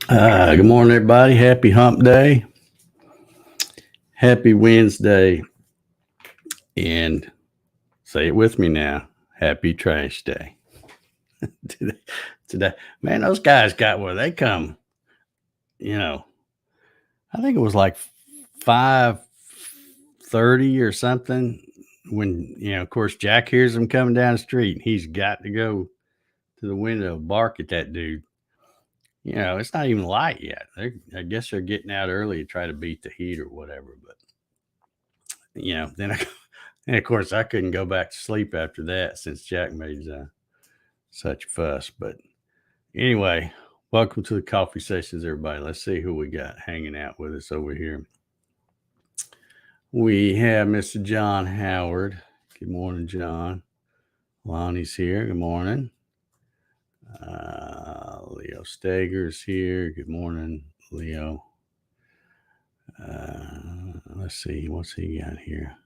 Good morning, everybody. Happy hump day. Happy Wednesday. And say it with me now. Happy trash day. today, today, man, those guys got where they come. You know, I think it was like 5:30 or something when, of course, Jack hears them coming down the street. He's got to go to the window, bark at that dude. It's not even light yet. I guess they're getting out early to try to beat the heat or whatever. But then and of course I couldn't go back to sleep after that since Jack made such a fuss. But anyway, welcome to the coffee sessions, everybody. Let's see who we got hanging out with us over here. We have Mr. John Howard. Good morning, John. Lonnie's here. Good morning. Leo Stager's here. Good morning, Leo. Let's see, what's he got here?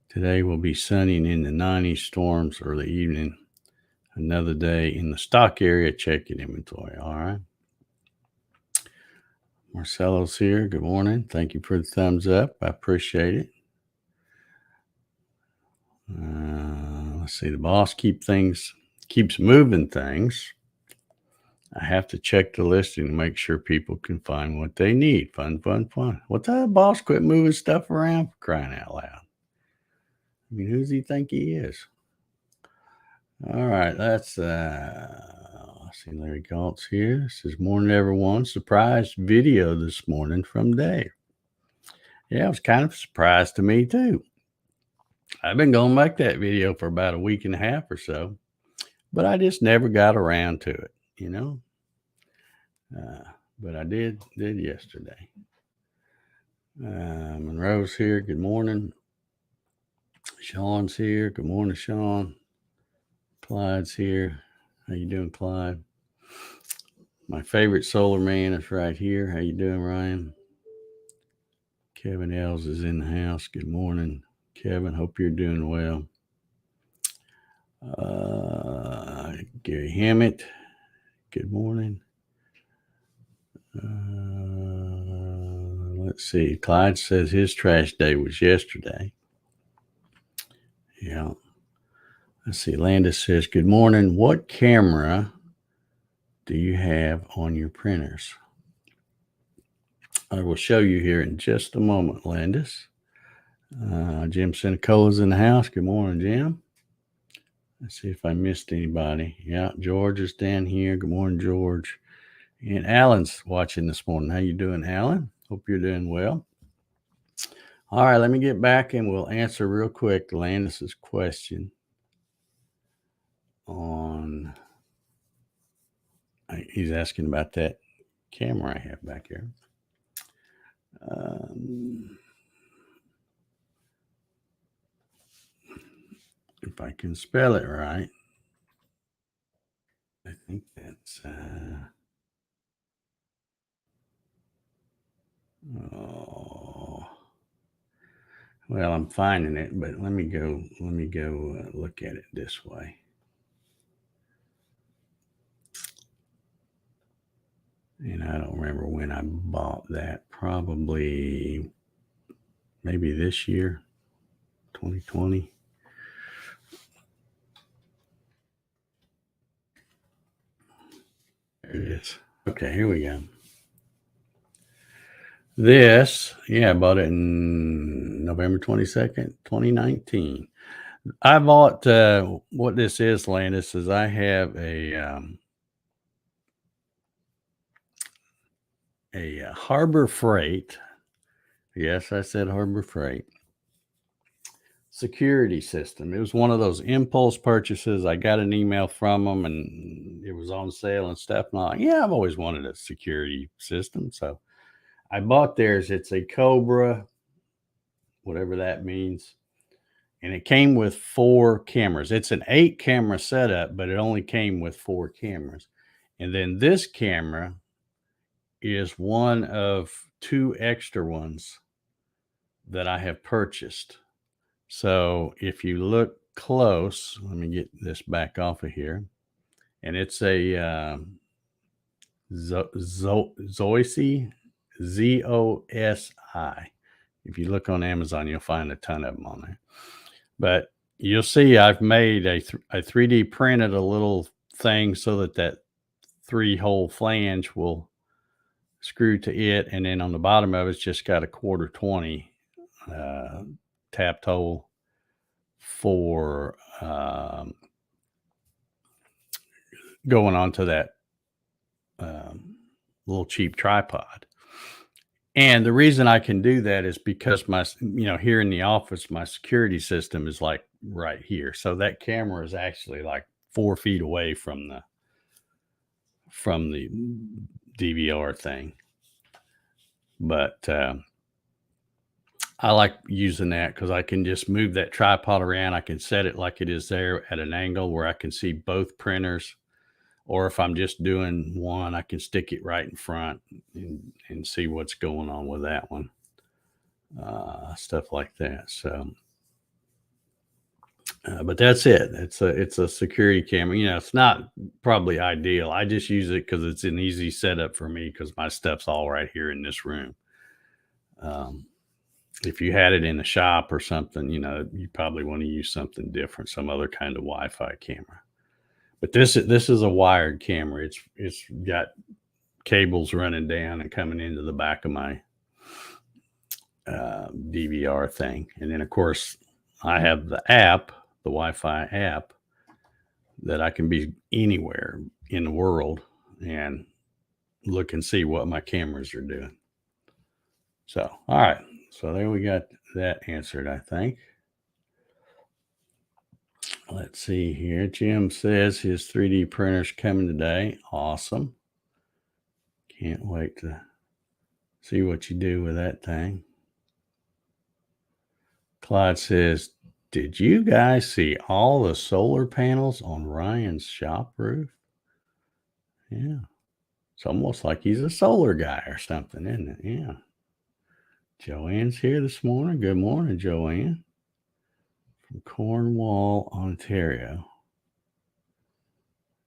Today will be sunny and in the 90s, storms early evening. Another day in the stock area checking inventory. All right. Marcelo's here. Good morning. Thank you for the thumbs up. I appreciate it. Let's see. The boss keeps moving things. I have to check the listing to make sure people can find what they need. Fun. What the boss quit moving stuff around, for crying out loud? I mean, who does he think he is? All right, let's see. Larry Galt's here. This is morning, everyone. Surprise video this morning from Dave. Yeah, it was kind of a surprise to me too. I've been going to make that video for about a week and a half or so, but I just never got around to it, But I did yesterday. Monroe's here. Good morning. Sean's here. Good morning, Sean. Clyde's here. How you doing, Clyde? My favorite solar man is right here. How you doing, Ryan? Kevin Els is in the house. Good morning, Kevin. Hope you're doing well. Gary Hammett. Good morning. Let's see. Clyde says his trash day was yesterday. Yeah. Let's see. Landis says, good morning. What camera do you have on your printers? I will show you here in just a moment, Landis. Jim Senecola's in the house. Good morning, Jim. Let's see if I missed anybody. Yeah, George is down here. Good morning, George. And Alan's watching this morning. How you doing, Alan? Hope you're doing well. All right, let me get back and we'll answer real quick Landis's question on. He's asking about that camera I have back here. If I can spell it right. I think that's well, I'm finding it, but let me go look at it this way. And I don't remember when I bought that. Probably maybe this year, 2020. There it is. Okay, here we go. This, I bought it in November 22nd, 2019. I bought, what this is, Landis, is I have a Harbor Freight. Yes, I said Harbor Freight security system. It was one of those impulse purchases. I got an email from them and it was on sale and stuff. And I'm like, yeah, I've always wanted a security system. So I bought theirs. It's a Cobra, whatever that means. And it came with 4 cameras. It's an 8 camera setup, but it only came with 4 cameras. And then this camera is one of 2 extra ones that I have purchased. So if you look close, let me get this back off of here. And it's a Zosi, Zosi. If you look on Amazon, you'll find a ton of them on there. But you'll see I've made a 3D printed a little thing so that 3-hole flange will screw to it, and then on the bottom of it's just got a 1/4 20 tapped hole for going onto that little cheap tripod. And the reason I can do that is because my, here in the office, my security system is like right here. So that camera is actually like 4 feet away from the DVR thing. But I like using that because I can just move that tripod around. I can set it like it is there at an angle where I can see both printers. Or if I'm just doing one, I can stick it right in front and see what's going on with that one. Stuff like that. So, but that's it. It's a security camera. It's not probably ideal. I just use it because it's an easy setup for me because my stuff's all right here in this room. If you had it in the shop or something, you probably want to use something different, some other kind of Wi-Fi camera. But this is a wired camera. It's got cables running down and coming into the back of my DVR thing. And then, of course, I have the app, the Wi-Fi app, that I can be anywhere in the world and look and see what my cameras are doing. So, all right. So there we got that answered, I think. Let's see here. Jim says his 3D printer's coming today. Awesome. Can't wait to see what you do with that thing. Clyde says, did you guys see all the solar panels on Ryan's shop roof? Yeah. It's almost like he's a solar guy or something, isn't it? Yeah. Joanne's here this morning. Good morning, Joanne. From Cornwall, Ontario.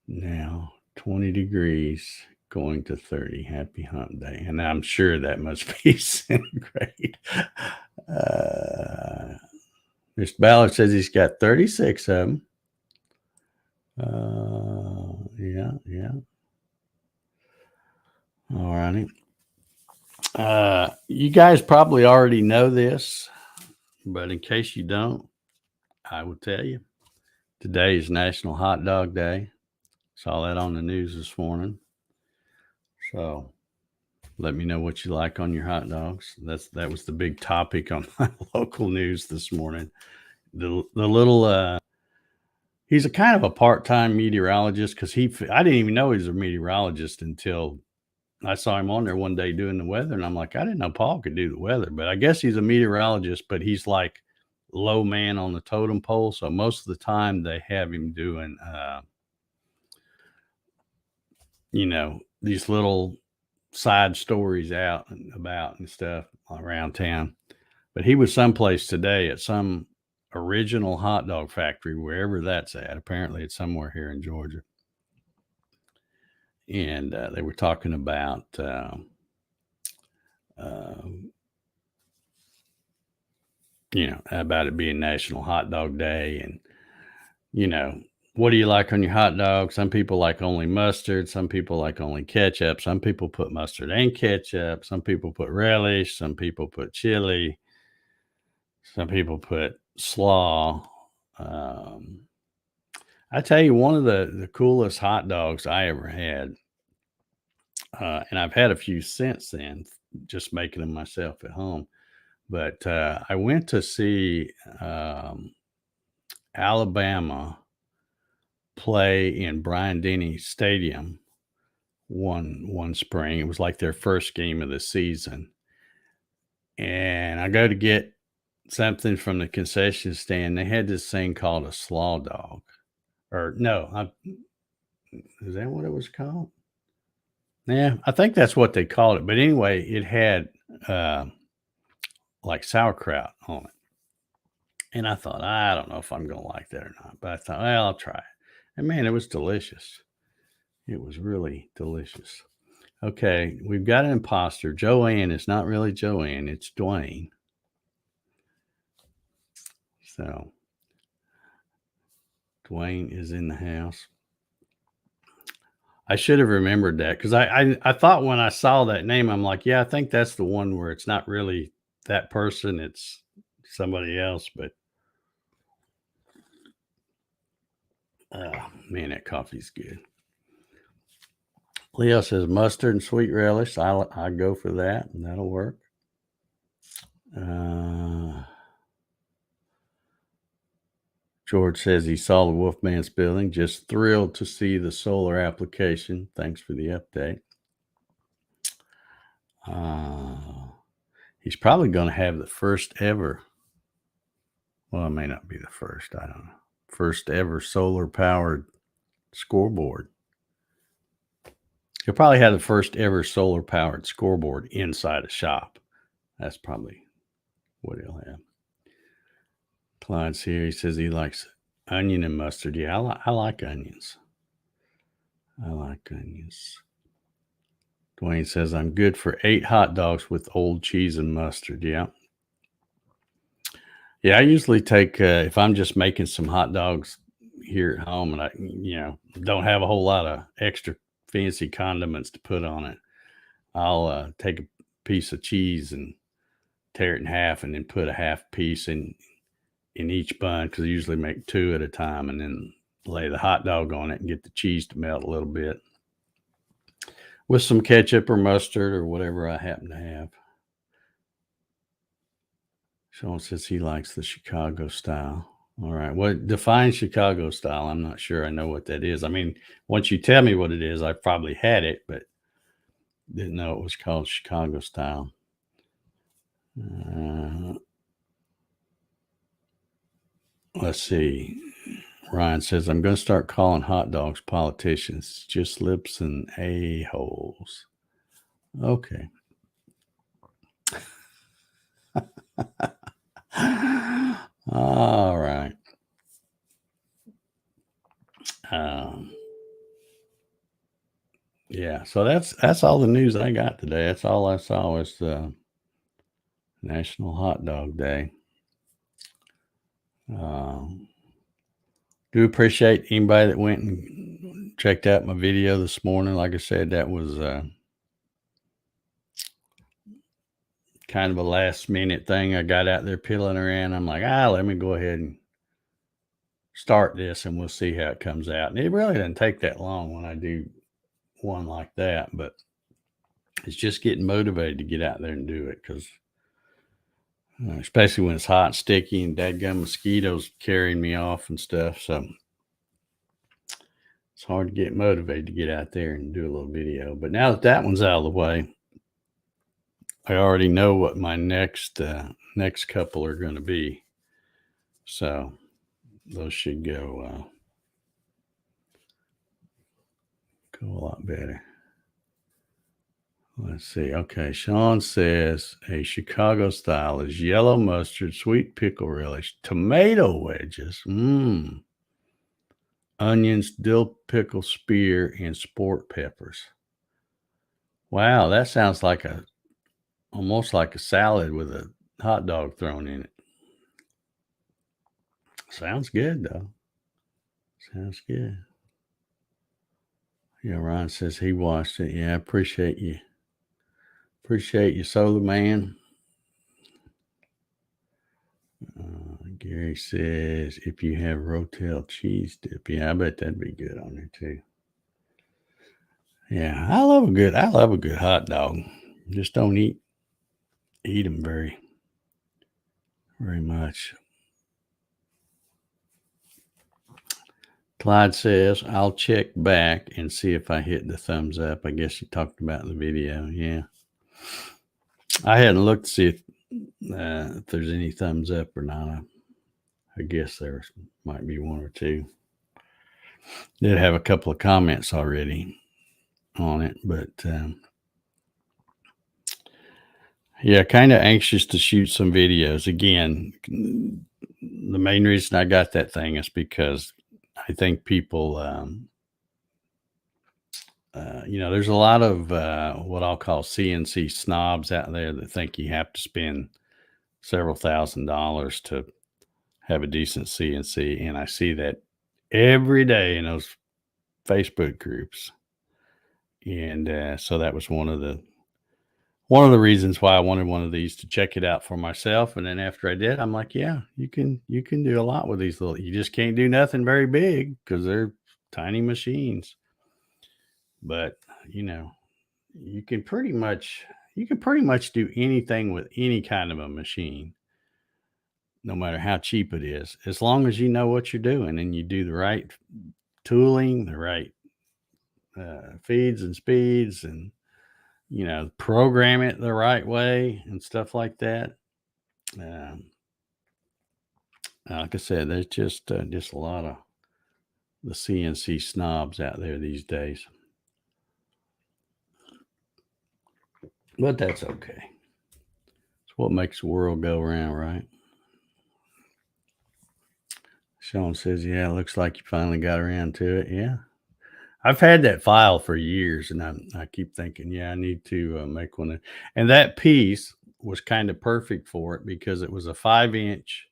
Now 20 degrees, going to 30. Happy hump day. And I'm sure that must be centigrade. Mr. Ballard says he's got 36 of them. Yeah. All righty. You guys probably already know this, but in case you don't, I will tell you. Today is National Hot Dog Day. Saw that on the news this morning. So let me know what you like on your hot dogs. That was the big topic on my local news this morning. The little he's a kind of a part-time meteorologist because I didn't even know he was a meteorologist until I saw him on there one day doing the weather, and I'm like, I didn't know Paul could do the weather, but I guess he's a meteorologist, but he's like low man on the totem pole. So most of the time they have him doing, these little side stories out and about and stuff around town. But he was someplace today at some original hot dog factory, wherever that's at. Apparently it's somewhere here in Georgia. And they were talking about about it being National Hot Dog Day. And, what do you like on your hot dog? Some people like only mustard. Some people like only ketchup. Some people put mustard and ketchup. Some people put relish. Some people put chili. Some people put slaw. I tell you, one of the coolest hot dogs I ever had, and I've had a few since then, just making them myself at home. But I went to see Alabama play in Bryant-Denny Stadium one spring. It was like their first game of the season. And I go to get something from the concession stand. They had this thing called a slaw dog. Or no, is that what it was called? Yeah, I think that's what they called it. But anyway, it had like sauerkraut on it. And I thought, I don't know if I'm going to like that or not. But I thought, well, I'll try it. And man, it was delicious. It was really delicious. Okay, we've got an imposter. Joanne is not really Joanne, it's Duane. So Duane is in the house. I should have remembered that because I thought when I saw that name, I'm like, yeah, I think that's the one where it's not really that person, it's somebody else. But man, that coffee's good. Leo says mustard and sweet relish. I go for that, and that'll work. George says he saw the Wolfman's building. Just thrilled to see the solar application. Thanks for the update. He's probably going to have the first ever. Well, it may not be the first. I don't know. First ever solar powered scoreboard. He'll probably have the first ever solar powered scoreboard inside a shop. That's probably what he'll have. Clyde's here. He says he likes onion and mustard. Yeah, I like onions. I like onions. Duane says I'm good for 8 hot dogs with old cheese and mustard. Yeah. Yeah, I usually take if I'm just making some hot dogs here at home and I don't have a whole lot of extra fancy condiments to put on it. I'll take a piece of cheese and tear it in half and then put a half piece in each bun because I usually make 2 at a time and then lay the hot dog on it and get the cheese to melt a little bit with some ketchup or mustard or whatever I happen to have. Sean says he likes the Chicago style. All right. What defines Chicago style? I'm not sure I know what that is. I mean, once you tell me what it is, I probably had it, but didn't know it was called Chicago style. Let's see. Ryan says, I'm going to start calling hot dogs politicians. Just lips and a-holes. Okay. All right. Yeah, so that's all the news I got today. That's all I saw was National Hot Dog Day. Do appreciate anybody that went and checked out my video this morning. Like I said, that was kind of a last minute thing. I got out there piddling around. I'm like, let me go ahead and start this and we'll see how it comes out. And it really doesn't take that long when I do one like that, but it's just getting motivated to get out there and do it because especially when it's hot and sticky and dadgum mosquitoes carrying me off and stuff. So it's hard to get motivated to get out there and do a little video. But now that one's out of the way, I already know what my next couple are going to be. So those should go a lot better. Let's see. Okay. Sean says a Chicago style is yellow mustard, sweet pickle relish, tomato wedges, onions, dill pickle spear, and sport peppers. Wow. That sounds like almost like a salad with a hot dog thrown in it. Sounds good though. Sounds good. Yeah. Ryan says he watched it. Yeah. I appreciate you. Appreciate you, Solar Man. Gary says if you have Rotel cheese dip, yeah, I bet that'd be good on there too. Yeah, I love a good hot dog. Just don't eat them very much. Clyde says I'll check back and see if I hit the thumbs up. I guess you talked about the video. Yeah, I hadn't looked to see if there's any thumbs up or not. I guess there might be 1 or 2. Did have a couple of comments already on it, but yeah, kind of anxious to shoot some videos. Again, the main reason I got that thing is because I think people there's a lot of what I'll call CNC snobs out there that think you have to spend several $1,000s to have a decent CNC, and I see that every day in those Facebook groups. And so that was one of the reasons why I wanted one of these to check it out for myself. And then after I did, I'm like, yeah, you can do a lot with these little. You just can't do nothing very big because they're tiny machines. But you know, you can pretty much you can pretty much do anything with any kind of a machine, no matter how cheap it is, as long as you know what you're doing and you do the right tooling, the right feeds and speeds, and program it the right way and stuff like that. Um, like I said, there's just a lot of the CNC snobs out there these days, but that's okay. It's what makes the world go round, right? Sean says, "Yeah, looks like you finally got around to it." Yeah, I've had that file for years, and I keep thinking, yeah, I need to make one. And that piece was kind of perfect for it because it was a 5 inch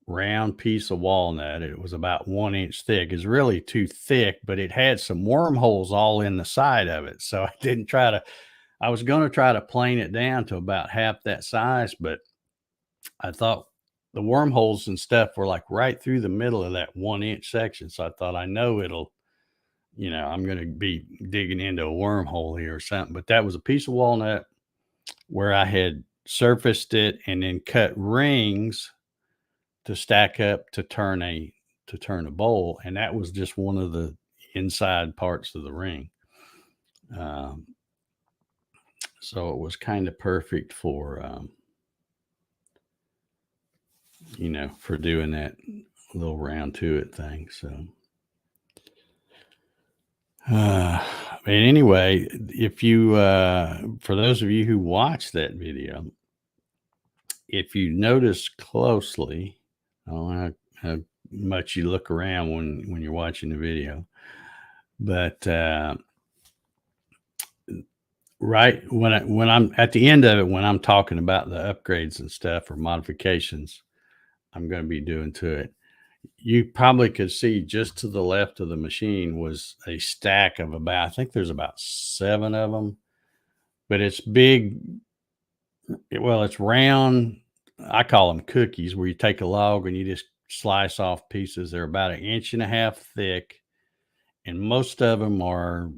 round piece of walnut. It was about 1 inch thick. It's really too thick, but it had some wormholes all in the side of it. So I didn't try to. I was going to try to plane it down to about half that size, but I thought the wormholes and stuff were like right through the middle of that 1 inch section. So I thought, I know I'm going to be digging into a wormhole here or something. But that was a piece of walnut where I had surfaced it and then cut rings to stack up to turn a bowl, and that was just one of the inside parts of the ring. Um, so it was kind of perfect for doing that little round to it thing. So, uh, and anyway, if you, for those of you who watched that video, if you notice closely, I don't know how much you look around when you're watching the video, but right when I'm at the end of it, when I'm talking about the upgrades and stuff or modifications I'm going to be doing to it, you probably could see just to the left of the machine was a stack of about, I think there's about 7 of them, but it's big. Well, it's round. I call them cookies, where you take a log and you just slice off pieces. They're about 1.5 inches thick, and most of them are,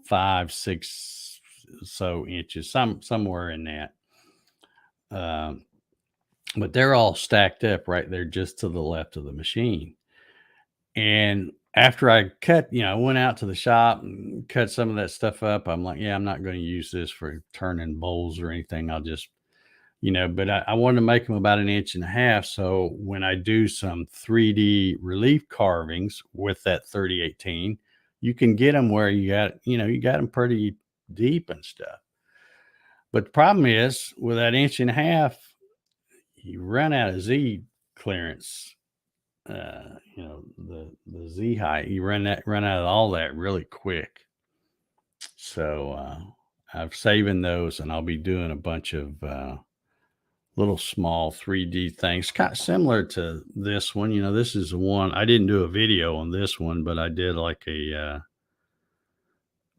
5, 6 so inches, somewhere in that. Um, but they're all stacked up right there just to the left of the machine. And after I went out to the shop and cut some of that stuff up, I'm like, yeah, I'm not going to use this for turning bowls or anything. I'll just, but I wanted to make them about 1.5 inches. So when I do some 3D relief carvings with that 3018, you can get them where you got them pretty deep and stuff. But the problem is with that 1.5 inches, you run out of Z clearance. The Z height, you run out of all that really quick. So I'm saving those, and I'll be doing a bunch of little small 3D things, kind of similar to this one. This is the one I didn't do a video on this one, but I did like a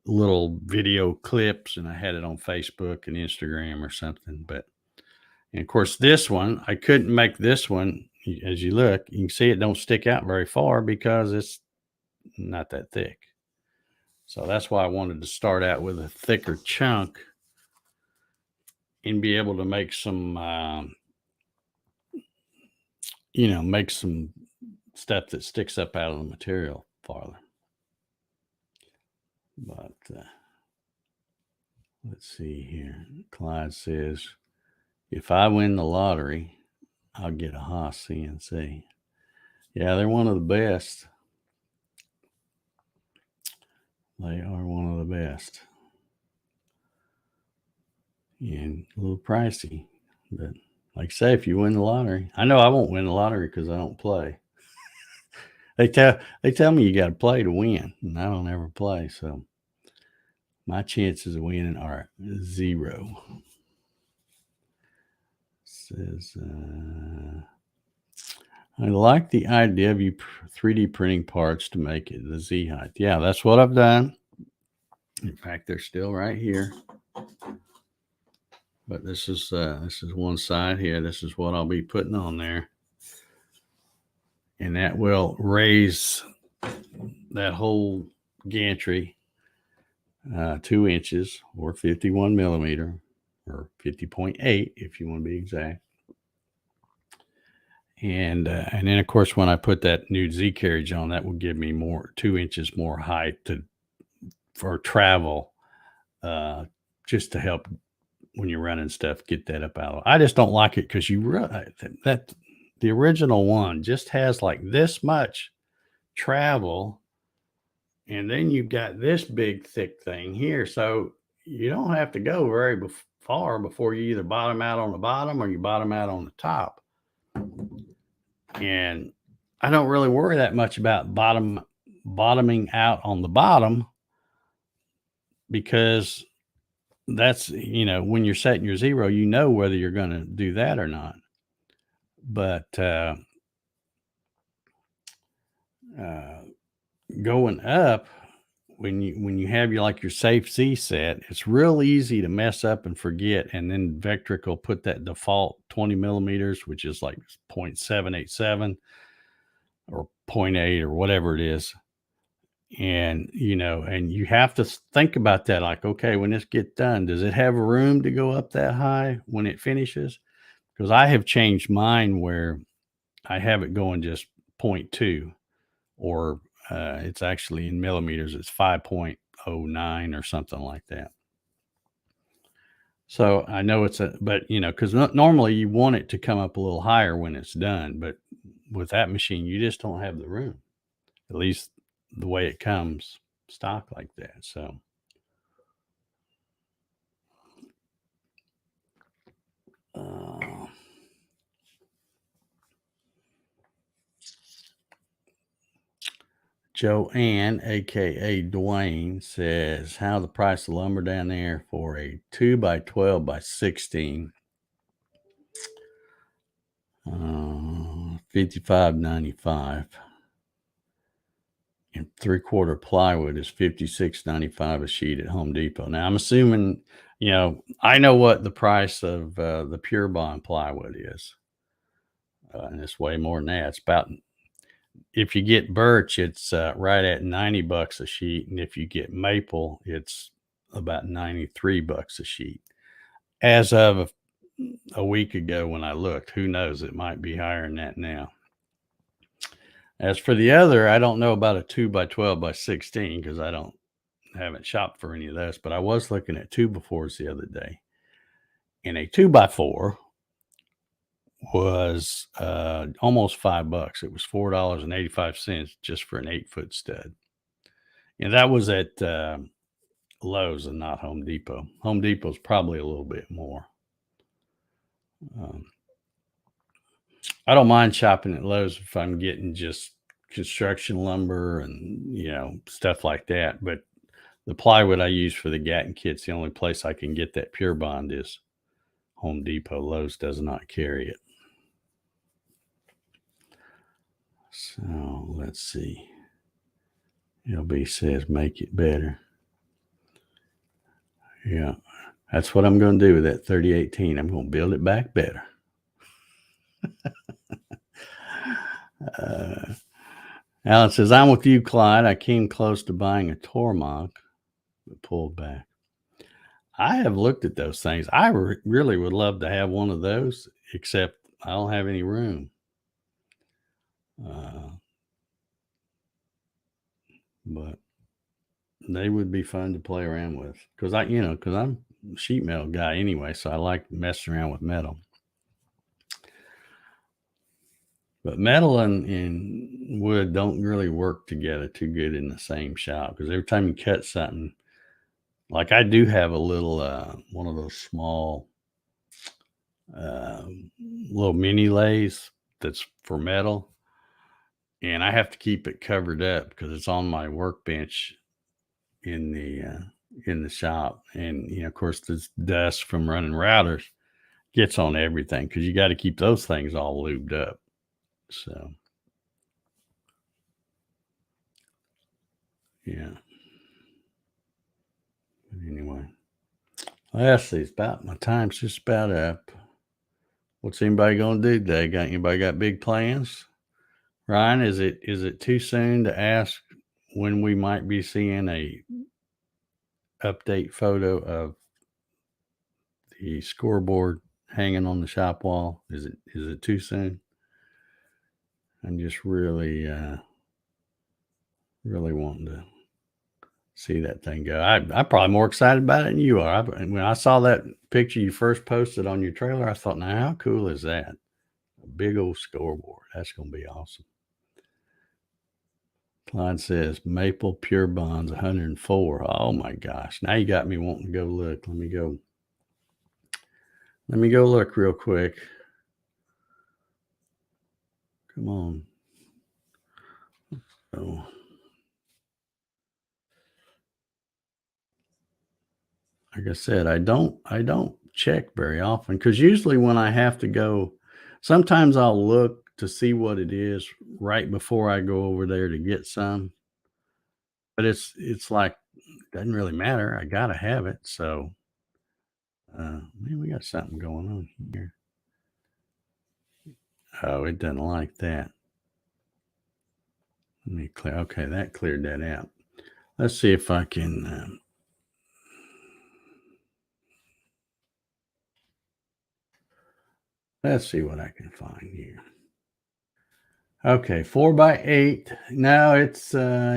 little video clips, and I had it on Facebook and Instagram or something. But and of course, this one I couldn't make. This one, as you look, you can see it don't stick out very far because it's not that thick. So that's why I wanted to start out with a thicker chunk and be able to make some, make some stuff that sticks up out of the material farther. But let's see here. Clyde says, if I win the lottery, I'll get a Haas CNC. Yeah, they're one of the best. They are one of the best. And a little pricey. But like I say, if you win the lottery, I know I won't win the lottery because I don't play. They tell me you got to play to win, and I don't ever play, so my chances of winning are 0. Says I like the idea of you 3D printing parts to make it the Z height. Yeah, that's what I've done. In fact, they're still right here. But this is one side here. This is what I'll be putting on there, and that will raise that whole gantry 2 inches, or 51 millimeter, or 50.8 if you want to be exact. And then of course when I put that new Z carriage on, that will give me 2 inches more height for travel, just to help when you're running stuff, get that up out. I just don't like it because that the original one just has like this much travel, and then you've got this big thick thing here, so you don't have to go very far before you either bottom out on the bottom or you bottom out on the top. And I don't really worry that much about bottoming out on the bottom, because that's, when you're setting your 0, whether you're going to do that or not. But going up, when you have your safe Z set, it's real easy to mess up and forget, and then Vectric will put that default 20 millimeters, which is like 0.787 or 0.8 or whatever it is. And and you have to think about that, like, okay, when this gets done, does it have room to go up that high when it finishes? Because I have changed mine where I have it going just 0.2, or it's actually in millimeters, it's 5.09 or something like that. So I know but because normally you want it to come up a little higher when it's done, but with that machine, you just don't have the room, at least the way it comes stock like that. So Joanne, aka Duane, says, how the price of lumber down there for a 2x12 by 16, $55.95, and 3/4 plywood is $56.95 a sheet at Home Depot. Now I'm assuming, I know what the price of the Pure Bond plywood is, and it's way more than that. It's about, if you get birch, it's right at $90 a sheet, and if you get maple, it's about $93 a sheet. As of a week ago when I looked, who knows? It might be higher than that now. As for the other, I don't know about a 2x12 by 16 because haven't shopped for any of those, but I was looking at 2x4s the other day, and a 2x4 was almost $5. It was $4.85 just for an 8-foot stud. And that was at Lowe's and not Home Depot. Home Depot's probably a little bit more. I don't mind shopping at Lowe's if I'm getting just construction lumber and stuff like that. But the plywood I use for the Gatton kits, the only place I can get that Pure Bond is Home Depot. Lowe's does not carry it. So let's see. LB says, make it better. Yeah, that's what I'm going to do with that 3018. I'm going to build it back better. Alan says, I'm with you, Clyde. I came close to buying a Tormach, but pulled back. I have looked at those things. I really would love to have one of those, except I don't have any room. But they would be fun to play around with, because I'm a sheet metal guy anyway, so I like messing around with metal. But metal and wood don't really work together too good in the same shop, because every time you cut something, like I do have a little one of those small little mini lathes that's for metal, and I have to keep it covered up because it's on my workbench in the shop, and of course, this dust from running routers gets on everything because you got to keep those things all lubed up. So yeah. But anyway, let's see. It's about my time's just about up. What's anybody gonna do today? Anybody got big plans? Ryan, is it too soon to ask when we might be seeing a update photo of the scoreboard hanging on the shop wall? Is it too soon? I'm just really wanting to see that thing go. I'm probably more excited about it than you are. When I saw that picture you first posted on your trailer, I thought, now how cool is that? A big old scoreboard. That's going to be awesome. Clyde says Maple Pure Bonds 104. Oh my gosh. Now you got me wanting to go look. Let me go look real quick. Come on. Oh. Like I said, I don't check very often because usually when I have to go, sometimes I'll look to see what it is right before I go over there to get some. But it's like doesn't really matter. I gotta have it. So man, we got something going on here. Oh, it doesn't like that. Let me clear. Okay, that cleared that out. Let's see if I can. Let's see what I can find here. Okay, 4x8. No, it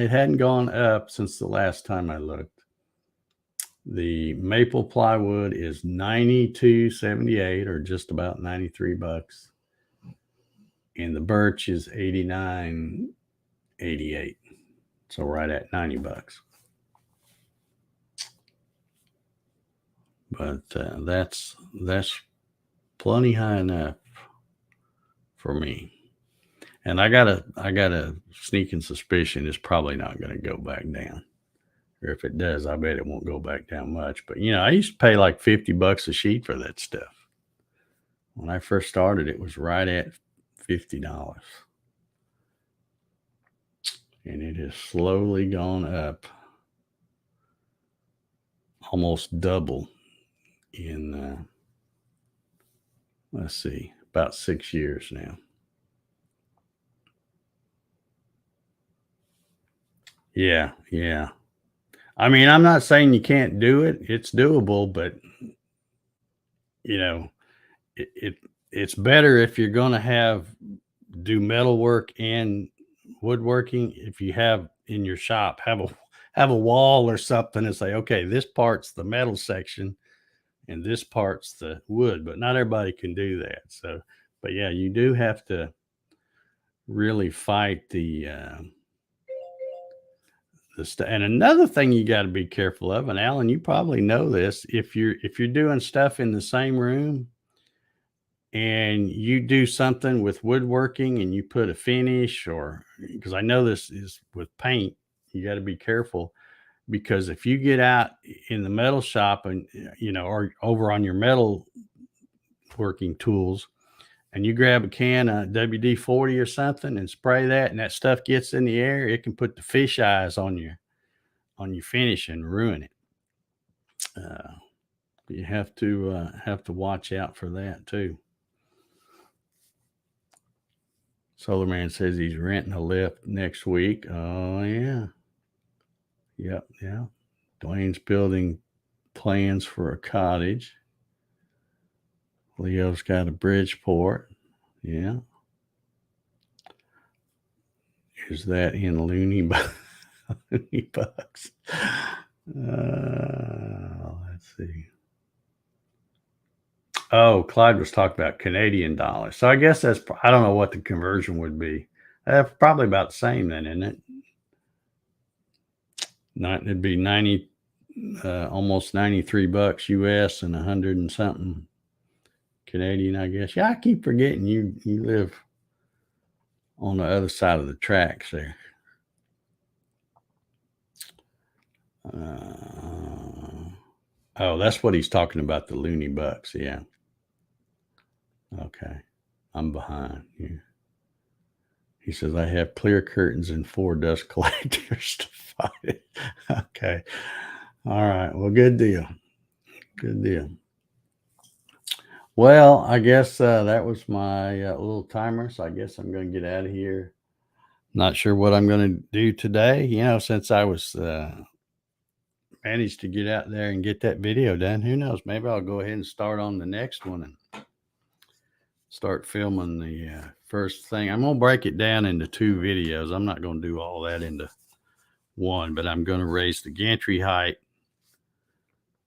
hadn't gone up since the last time I looked. The maple plywood is $92.78 or just about $93, and the birch is $89.88. So right at $90. But that's plenty high enough for me. And I got a sneaking suspicion it's probably not going to go back down. Or if it does, I bet it won't go back down much. But I used to pay like $50 a sheet for that stuff. When I first started, it was right at $50. And it has slowly gone up almost double in let's see, about 6 years now. Yeah, yeah. I mean, I'm not saying you can't do it. It's doable, but you know, it it's better if you're going to do metal work and woodworking. If you have in your shop, have a wall or something and say, okay, this part's the metal section and this part's the wood. But not everybody can do that. So, but yeah, you do have to really fight and another thing you got to be careful of, and Alan, you probably know this, if you're doing stuff in the same room and you do something with woodworking and you put a finish, or because I know this is with paint, you got to be careful because if you get out in the metal shop and or over on your metal working tools and you grab a can of WD-40 or something and spray that and that stuff gets in the air, it can put the fish eyes on your finish and ruin it. Uh, you have to watch out for that too. Solar Man says he's renting a lift next week. Oh yeah, yep, yeah. Duane's building plans for a cottage. Leo's got a Bridgeport. Yeah. Is that in loony bucks? Let's see. Oh, Clyde was talking about Canadian dollars. So I guess I don't know what the conversion would be. Probably about the same then, isn't it? It'd be 90, almost $93 US and 100 and something Canadian, I guess. Yeah, I keep forgetting you live on the other side of the tracks there. Oh, that's what he's talking about, the loony bucks. Yeah. Okay. I'm behind. Yeah. He says, I have clear curtains and 4 dust collectors to fight it. Okay. All right. Well, good deal. Good deal. Well, I guess that was my little timer. So I guess I'm going to get out of here. Not sure what I'm going to do today. Since I was managed to get out there and get that video done, who knows? Maybe I'll go ahead and start on the next one and start filming the first thing. I'm going to break it down into 2 videos. I'm not going to do all that into one, but I'm going to raise the gantry height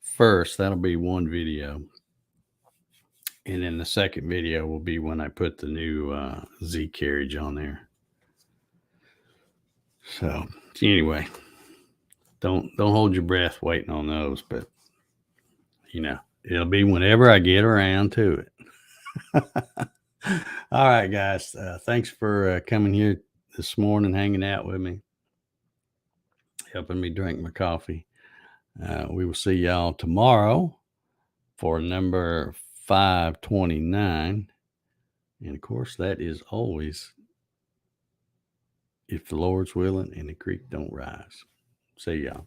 first. That'll be one video. And then the second video will be when I put the new Z carriage on there. So anyway, don't hold your breath waiting on those, but it'll be whenever I get around to it. All right, guys. Thanks for coming here this morning, hanging out with me, helping me drink my coffee. We will see y'all tomorrow for number 529. And of course, that is always if the Lord's willing and the creek don't rise. See y'all.